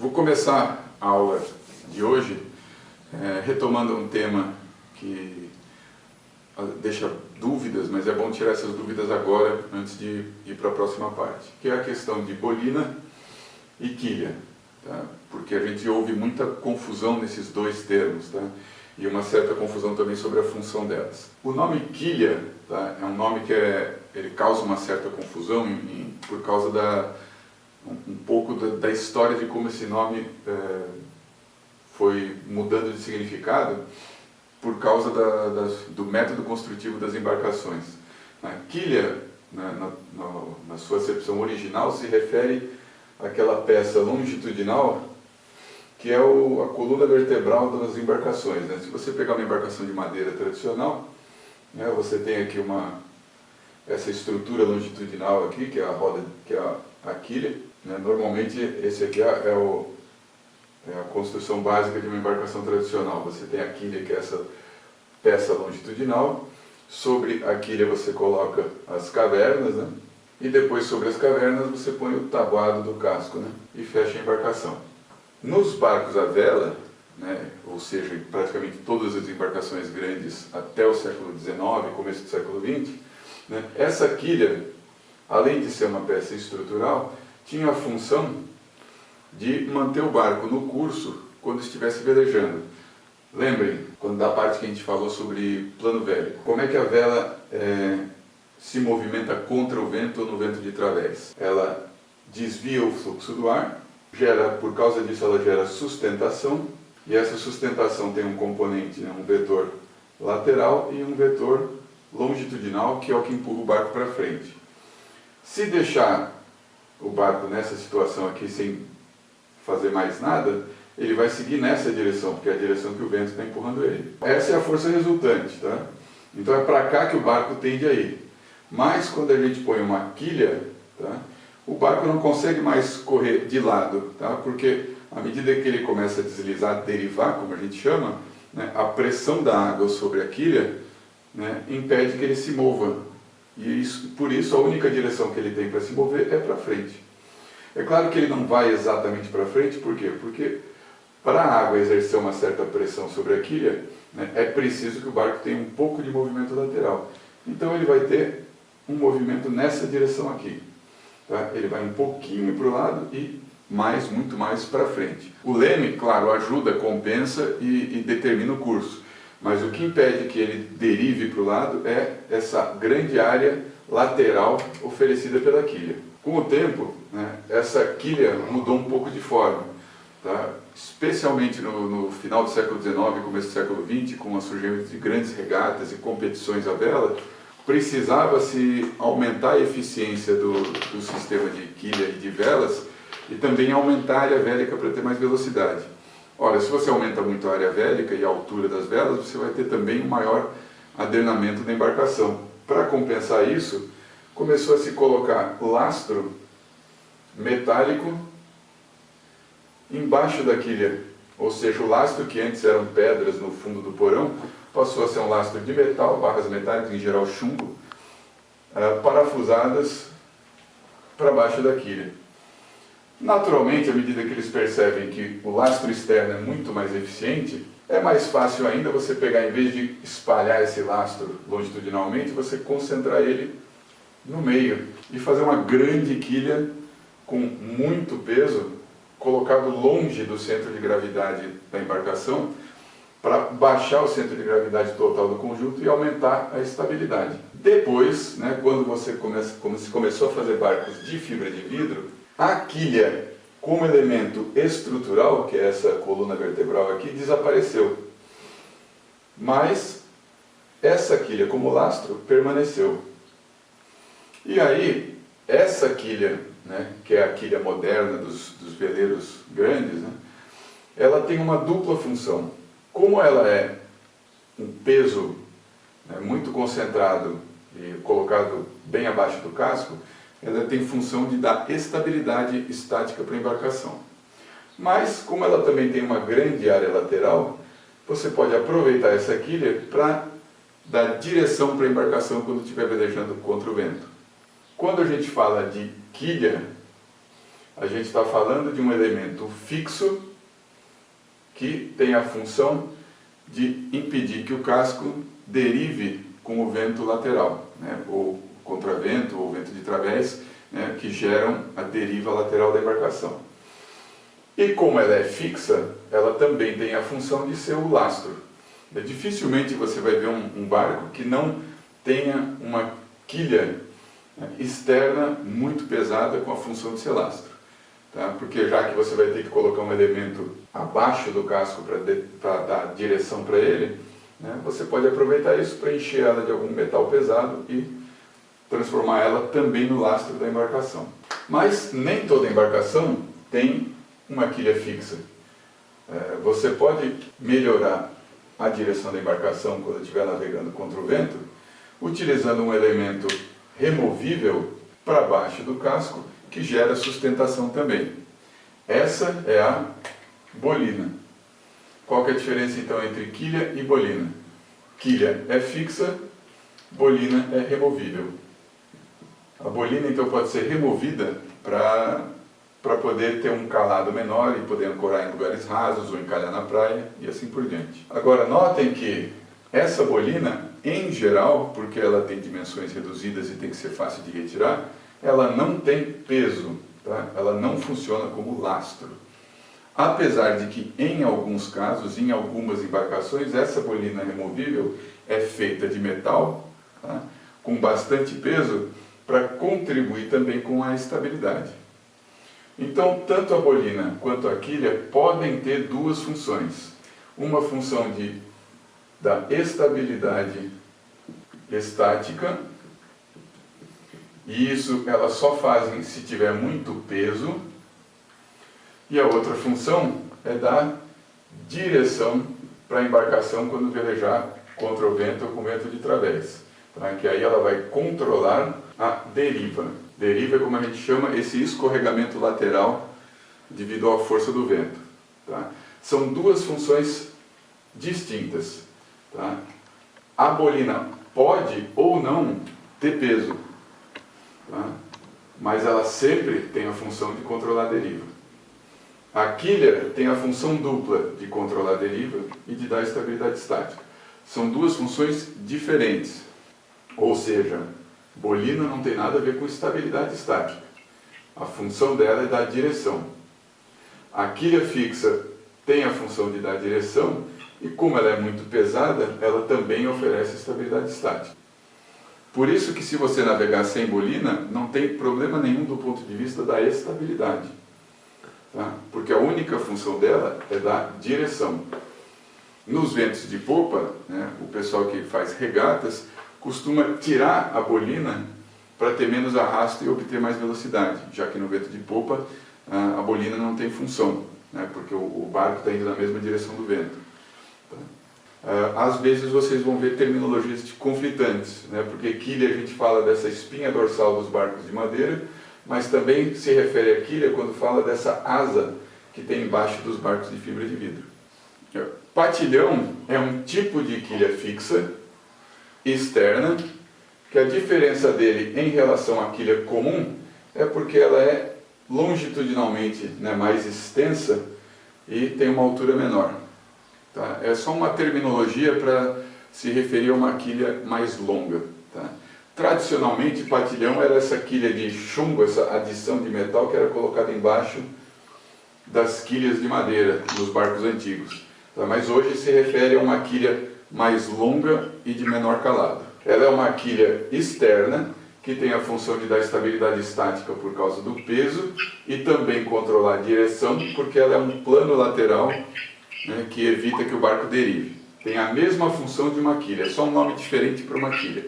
Vou começar a aula de hoje retomando um tema que deixa dúvidas, mas é bom tirar essas dúvidas agora, antes de ir para a próxima parte, que é a questão de bolina e quilha, tá? Porque a gente ouve muita confusão nesses dois termos, tá? E uma certa confusão também sobre a função delas. O nome quilha, tá? É um nome que ele causa uma certa confusão por causa um pouco da história de como esse nome foi mudando de significado por causa do método construtivo das embarcações. A quilha, na sua acepção original, se refere àquela peça longitudinal que é a coluna vertebral das embarcações, né? Se você pegar uma embarcação de madeira tradicional, né, você tem aqui essa estrutura longitudinal aqui, que é a roda, que é a quilha, né? Normalmente esse aqui é a construção básica de uma embarcação tradicional. Você tem a quilha, que é essa peça longitudinal. Sobre a quilha você coloca as cavernas, né? E depois sobre as cavernas você põe o tabuado do casco, né? E fecha a embarcação. Nos barcos à vela, né? Ou seja, praticamente todas as embarcações grandes até o século XIX, começo do século XX, né? Essa quilha, além de ser uma peça estrutural, tinha a função de manter o barco no curso quando estivesse velejando. Lembrem, da parte que a gente falou sobre plano vélico. Como é que a vela se movimenta contra o vento ou no vento de través? Ela desvia o fluxo do ar, por causa disso ela gera sustentação, e essa sustentação tem um componente, né, um vetor lateral e um vetor longitudinal, que é o que empurra o barco para frente. Se deixar o barco nessa situação aqui sem fazer mais nada, ele vai seguir nessa direção, porque é a direção que o vento está empurrando ele. Essa é a força resultante, tá? Então é para cá que o barco tende a ir. Mas quando a gente põe uma quilha, tá, o barco não consegue mais correr de lado, tá? Porque à medida que ele começa a deslizar, derivar, como a gente chama, né, a pressão da água sobre a quilha, né, impede que ele se mova. E por isso a única direção que ele tem para se mover é para frente. É claro que ele não vai exatamente para frente, por quê? Porque para a água exercer uma certa pressão sobre a quilha, né, é preciso que o barco tenha um pouco de movimento lateral. Então ele vai ter um movimento nessa direção aqui. Tá? Ele vai um pouquinho para o lado e muito mais para frente. O leme, claro, ajuda, compensa e determina o curso. Mas o que impede que ele derive para o lado é essa grande área lateral oferecida pela quilha. Com o tempo, né, essa quilha mudou um pouco de forma. Tá? Especialmente no final do século XIX e começo do século XX, com o surgimento de grandes regatas e competições à vela, precisava-se aumentar a eficiência do sistema de quilha e de velas e também aumentar a área vélica para ter mais velocidade. Ora, se você aumenta muito a área vélica e a altura das velas, você vai ter também um maior adenamento da embarcação. Para compensar isso, começou a se colocar lastro metálico embaixo da quilha, ou seja, o lastro que antes eram pedras no fundo do porão, passou a ser um lastro de metal, barras metálicas, em geral chumbo, parafusadas para baixo da quilha. Naturalmente, à medida que eles percebem que o lastro externo é muito mais eficiente, é mais fácil ainda você pegar, em vez de espalhar esse lastro longitudinalmente, você concentrar ele no meio e fazer uma grande quilha com muito peso, colocado longe do centro de gravidade da embarcação, para baixar o centro de gravidade total do conjunto e aumentar a estabilidade. Depois, né, quando se começou a fazer barcos de fibra de vidro, a quilha como elemento estrutural, que é essa coluna vertebral aqui, desapareceu. Mas essa quilha como lastro permaneceu. E aí, essa quilha, né, que é a quilha moderna dos veleiros grandes, né, ela tem uma dupla função. Como ela é um peso, né, muito concentrado e colocado bem abaixo do casco, ela tem função de dar estabilidade estática para a embarcação. Mas, como ela também tem uma grande área lateral, você pode aproveitar essa quilha para dar direção para a embarcação quando estiver velejando contra o vento. Quando a gente fala de quilha, a gente está falando de um elemento fixo que tem a função de impedir que o casco derive com o vento lateral, né, ou contravento ou vento de través, né, que geram a deriva lateral da embarcação. E como ela é fixa, ela também tem a função de ser o lastro. Dificilmente você vai ver um barco que não tenha uma quilha externa muito pesada com a função de ser lastro. Tá? Porque já que você vai ter que colocar um elemento abaixo do casco para dar direção para ele, né, você pode aproveitar isso para encher ela de algum metal pesado e transformar ela também no lastro da embarcação. Mas nem toda embarcação tem uma quilha fixa. Você pode melhorar a direção da embarcação quando estiver navegando contra o vento, utilizando um elemento removível para baixo do casco, que gera sustentação também. Essa é a bolina. Qual que é a diferença então entre quilha e bolina? Quilha é fixa, bolina é removível. A bolina então pode ser removida para poder ter um calado menor e poder ancorar em lugares rasos ou encalhar na praia e assim por diante. Agora notem que essa bolina, em geral, porque ela tem dimensões reduzidas e tem que ser fácil de retirar, ela não tem peso, tá? Ela não funciona como lastro. Apesar de que em alguns casos, em algumas embarcações, essa bolina removível é feita de metal, tá? Com bastante peso, para contribuir também com a estabilidade. Então, tanto a bolina quanto a quilha podem ter duas funções. Uma função da estabilidade estática, e isso elas só fazem se tiver muito peso, e a outra função é dar direção para a embarcação quando velejar contra o vento ou com vento de través, tá? Que aí ela vai controlar a deriva. Deriva é como a gente chama esse escorregamento lateral devido à força do vento. Tá? São duas funções distintas. Tá? A bolina pode ou não ter peso, tá? Mas ela sempre tem a função de controlar a deriva. A quilha tem a função dupla de controlar a deriva e de dar estabilidade estática. São duas funções diferentes, ou seja, bolina não tem nada a ver com estabilidade estática. A função dela é dar direção. A quilha fixa tem a função de dar direção e, como ela é muito pesada, ela também oferece estabilidade estática. Por isso que, se você navegar sem bolina, não tem problema nenhum do ponto de vista da estabilidade. Tá? Porque a única função dela é dar direção. Nos ventos de popa, né, o pessoal que faz regatas costuma tirar a bolina para ter menos arrasto e obter mais velocidade, já que no vento de popa a bolina não tem função, né, porque o barco está indo na mesma direção do vento. Tá? Às vezes vocês vão ver terminologias conflitantes, né, porque quilha a gente fala dessa espinha dorsal dos barcos de madeira, mas também se refere à quilha quando fala dessa asa que tem embaixo dos barcos de fibra de vidro. Patilhão é um tipo de quilha fixa, externa, que a diferença dele em relação à quilha comum é porque ela é longitudinalmente, né, mais extensa e tem uma altura menor. Tá? É só uma terminologia para se referir a uma quilha mais longa. Tá? Tradicionalmente, patilhão era essa quilha de chumbo, essa adição de metal que era colocada embaixo das quilhas de madeira nos barcos antigos. Tá? Mas hoje se refere a uma quilha mais longa e de menor calado. Ela é uma quilha externa que tem a função de dar estabilidade estática por causa do peso e também controlar a direção, porque ela é um plano lateral, né, que evita que o barco derive. Tem a mesma função de uma quilha, é só um nome diferente para uma quilha.